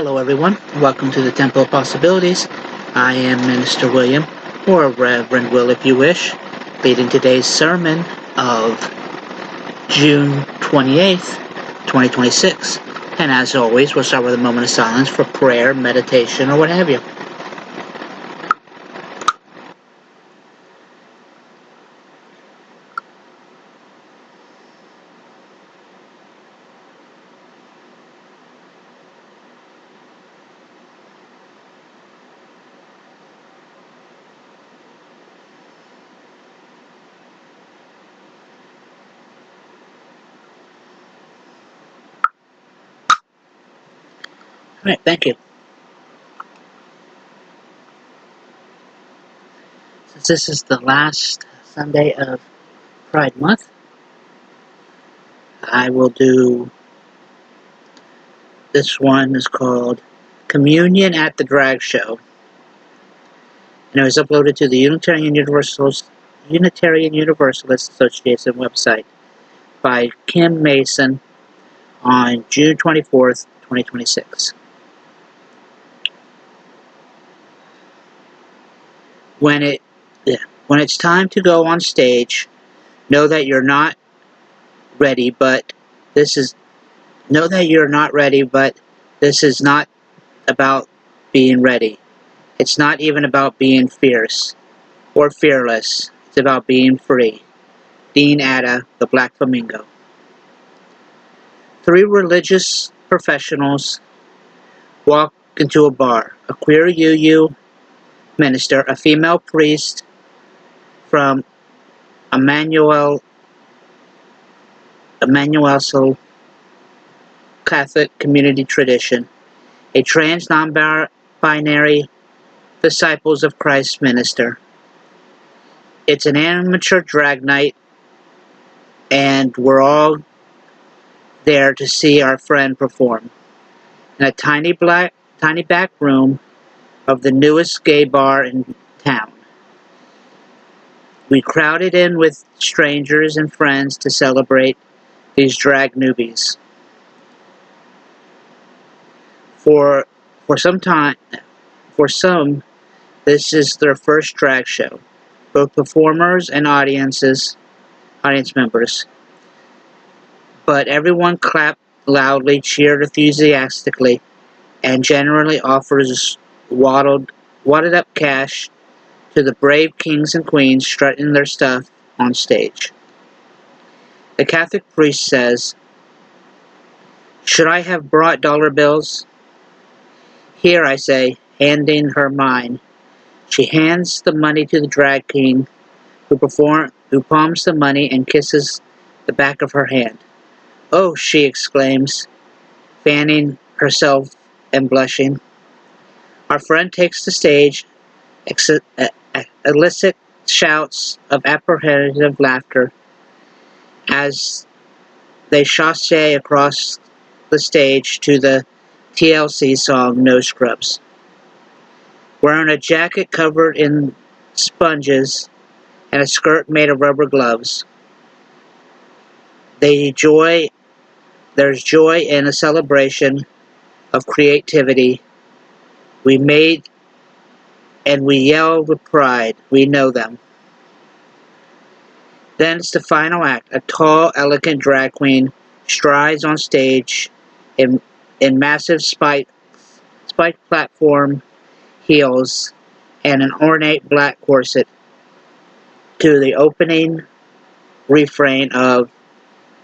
Hello, everyone. Welcome to the Temple of Possibilities. I am Minister William, or Reverend Will if you wish, leading today's sermon of June 28th, 2026. And as always, we'll start with a moment of silence for prayer, meditation, or what have you. All right, thank you. Since this is the last Sunday of Pride Month, I will do this one is called Communion at the Drag Show. And it was uploaded to the Unitarian Universalist Association website by Kim Mason on June 24th, 2026. When it's time to go on stage, know that you're not ready, but this is not about being ready. It's not even about being fierce or fearless. It's about being free. Dean Atta, the Black Flamingo. 3 religious professionals walk into a bar. A queer UU minister, a female priest from Emmanuel Catholic community tradition, a trans non-binary Disciples of Christ minister. It's an amateur drag night, and we're all there to see our friend perform. In a tiny back room of the newest gay bar in town. We crowded in with strangers and friends to celebrate these drag newbies. For some, this is their first drag show. Both performers and audience members. But everyone clapped loudly, cheered enthusiastically, and generally offers wadded up cash to the brave kings and queens strutting their stuff on stage. The Catholic priest says, "Should I have brought dollar bills?" "Here," I say, handing her mine. She hands the money to the drag king, who palms the money and kisses the back of her hand. "Oh," she exclaims, fanning herself and blushing. Our friend takes the stage, elicit shouts of apprehensive laughter as they chasse across the stage to the TLC song No Scrubs. Wearing a jacket covered in sponges and a skirt made of rubber gloves. There's joy in a celebration of creativity. We made and we yell with pride. We know them. Then it's the final act. A tall, elegant drag queen strides on stage in massive spiked platform heels and an ornate black corset to the opening refrain of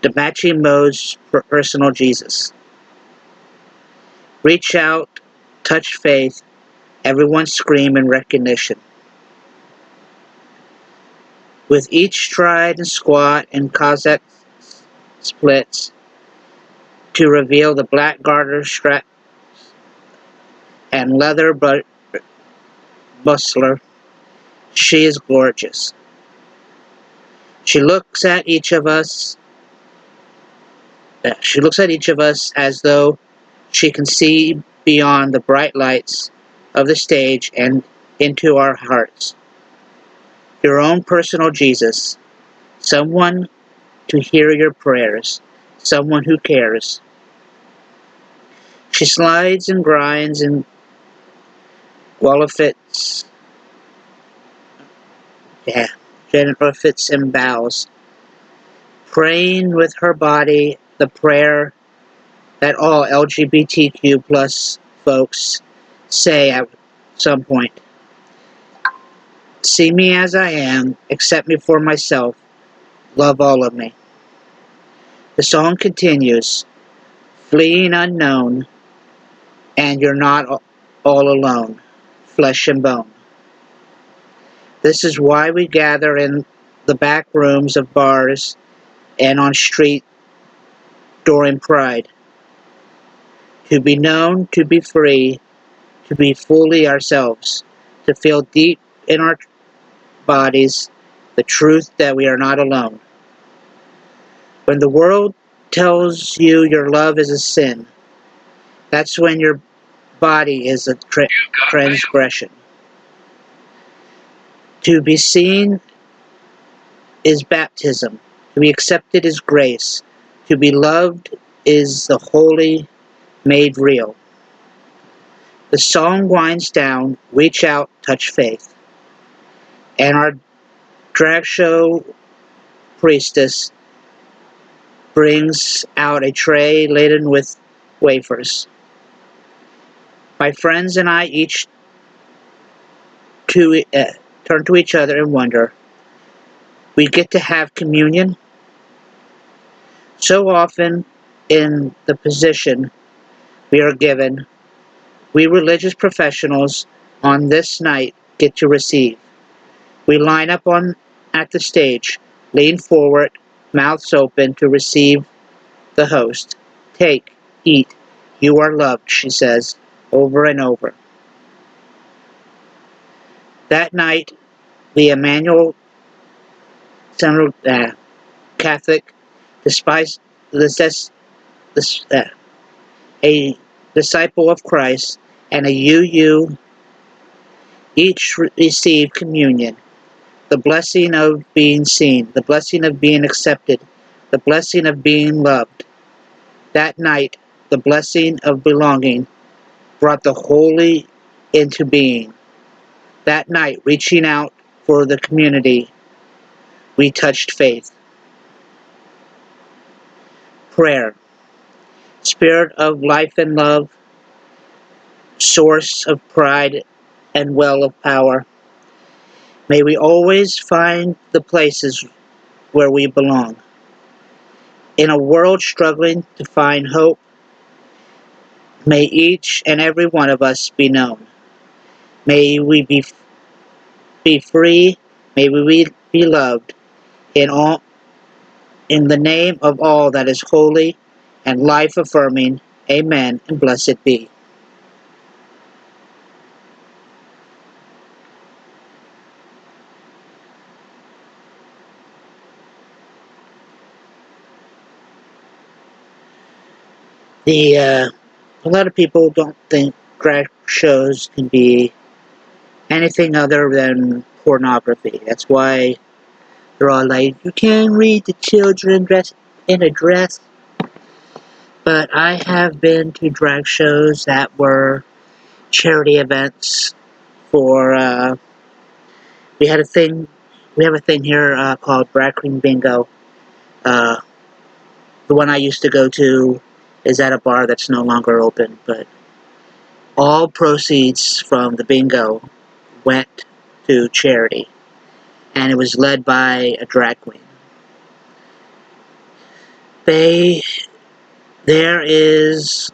Depeche Mode's Personal Jesus. Reach out, touch faith, everyone scream in recognition. With each stride and squat and Cossack splits to reveal the black garter strap and leather bustler, she is gorgeous. She looks at each of us as though she can see beyond the bright lights of the stage and into our hearts. Your own personal Jesus, someone to hear your prayers, someone who cares. She slides and grinds and Gullifits, genufits and bows, praying with her body the prayer that all LGBTQ plus folks say at some point. See me as I am, accept me for myself, love all of me. The song continues, fleeing unknown, and you're not all alone, flesh and bone. This is why we gather in the back rooms of bars and on street during Pride. To be known, to be free, to be fully ourselves, to feel deep in our bodies the truth that we are not alone. When the world tells you your love is a sin, that's when your body is a transgression. To be seen is baptism. To be accepted is grace. To be loved is the holy made real. The song winds down, reach out, touch faith. And our drag show priestess brings out a tray laden with wafers. My friends and I each turn to each other and wonder, we get to have communion? So often in the position we are given, we religious professionals on this night get to receive. We line up at the stage, lean forward, mouths open to receive the host. Take, eat, you are loved, she says, over and over. That night, the Emmanuel Center Catholic, despite a disciple of Christ, and a UU each receive communion, the blessing of being seen, the blessing of being accepted, the blessing of being loved. That night, the blessing of belonging brought the holy into being. That night, reaching out for the community, we touched faith. Prayer, spirit of life and love, source of pride and well of power. May we always find the places where we belong. In a world struggling to find hope, may each and every one of us be known. May we be free. May we be loved in the name of all that is holy and life affirming. Amen and blessed be. A lot of people don't think drag shows can be anything other than pornography. That's why they're all like, you can't read the children dressed in a dress. But I have been to drag shows that were charity events for, we had a thing, we have a thing here called Drag Queen Bingo. Uh, the one I used to go to is at a bar that's no longer open, but all proceeds from the bingo went to charity, and it was led by a drag queen. There is,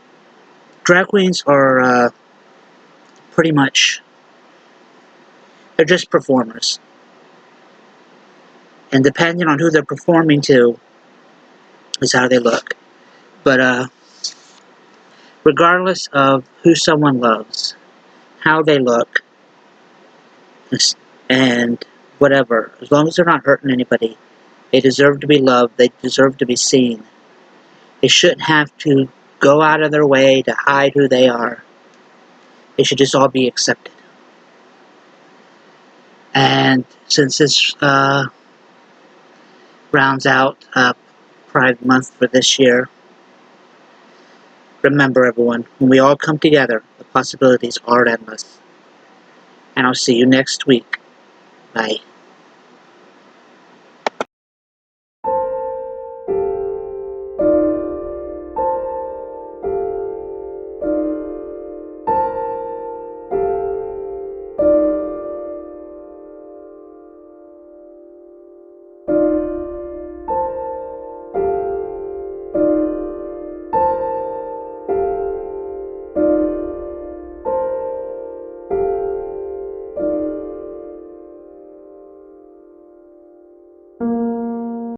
drag queens are pretty much, they're just performers. And depending on who they're performing to is how they look. But regardless of who someone loves, how they look, and whatever, as long as they're not hurting anybody, they deserve to be loved, they deserve to be seen. They shouldn't have to go out of their way to hide who they are. They should just all be accepted. And since this rounds out Pride Month for this year, Remember, everyone, when we all come together, the possibilities are endless. And I'll see you next week. Bye.